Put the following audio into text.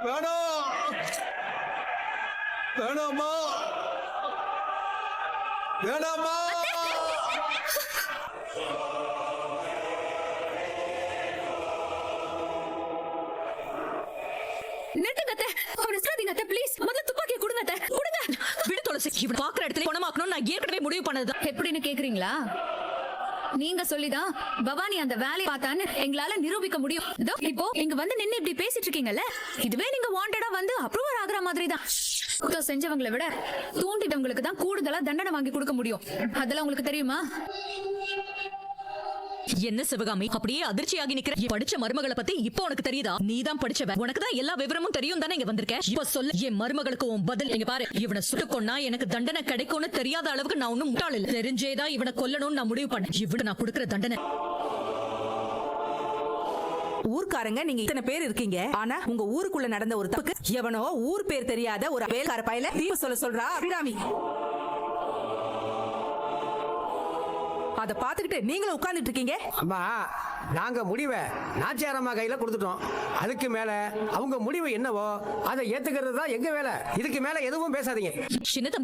வேணாம், வேணாமா, வேணாமா. நிறுத்துங்க அத்தை. அவரை சாதிங்க அத்தை, ப்ளீஸ். முதல்ல துப்பாக்கியை கொடுங்க அத்தை, கொடுங்க. விடு துளசி, இவனை பாக்குற இடத்துல குணமாக்கணும் நான் ஏற்கனவே முடிவு பண்ணதுதான். எப்படின்னு கேக்குறீங்களா? நீங்க சொல்லிதான் பவானி அந்த வேலையை பார்த்தான்னு எங்களால நிரூபிக்க முடியும். இதோ இப்போ இங்க வந்து நின்னு இப்படி பேசிட்டு இருக்கீங்கல்ல, இதுவே நீங்க வாண்டடா வந்து அப்ரூவர் ஆகுற மாதிரி தான். குத்தம் செஞ்சவங்களை விட தூண்டிட்டவங்களுக்கு தான் கூடுதலா தண்டனை வாங்கி கொடுக்க முடியும். அதெல்லாம் உங்களுக்கு தெரியுமா? என்ன சிவகாமி அப்படியே அதிர்ச்சியாகி நிக்கிற? படிச்ச மருமகளை பத்தி இப்போ உனக்கு தெரியுதா? நீ தான் படிச்சவ, உனக்கு தான் எல்லா விவரமும் தெரியும் தானே இங்க வந்திருக்க. இப்ப சொல்லு, என் மருமகளுக்கு உன் பதில். எங்க பாரு, இவனை சுட்டுக்கொன்னா எனக்கு தண்டனை கிடைக்கும்னு தெரியாத அளவுக்கு நான் ஒன்னும் முட்டாள் இல்ல. தெரிஞ்சேதான் இவனை கொல்லணும்னு நான் முடிவு பண்ணேன். இவனை நான் கொடுக்கிற தண்டனை. ஊர்க்காரங்க நீங்க இத்தனை பேர் இருக்கீங்க, ஆனா உங்க ஊருக்குள்ள நடந்த ஒரு தப்புக்கு எவனோ ஊர் பேர் தெரியாத ஒரு வேலைக்கார பையல தீர்ப்பு சொல்றா அபிராமி. அத பாத்துக்கிட்டு நீங்களும் உட்கார்ந்துட்டு இருக்கீங்க. அம்மா, நாங்க முடிவை நாச்சியாரம்மா கையில கொடுத்துட்டோம். அதுக்கு மேல அவங்க முடிவு என்னவோ அதை ஏத்துக்கிறது தான் எங்க வேலை. இதுக்கு மேல எதுவும் பேசாதீங்க. சின்ன தம்பி,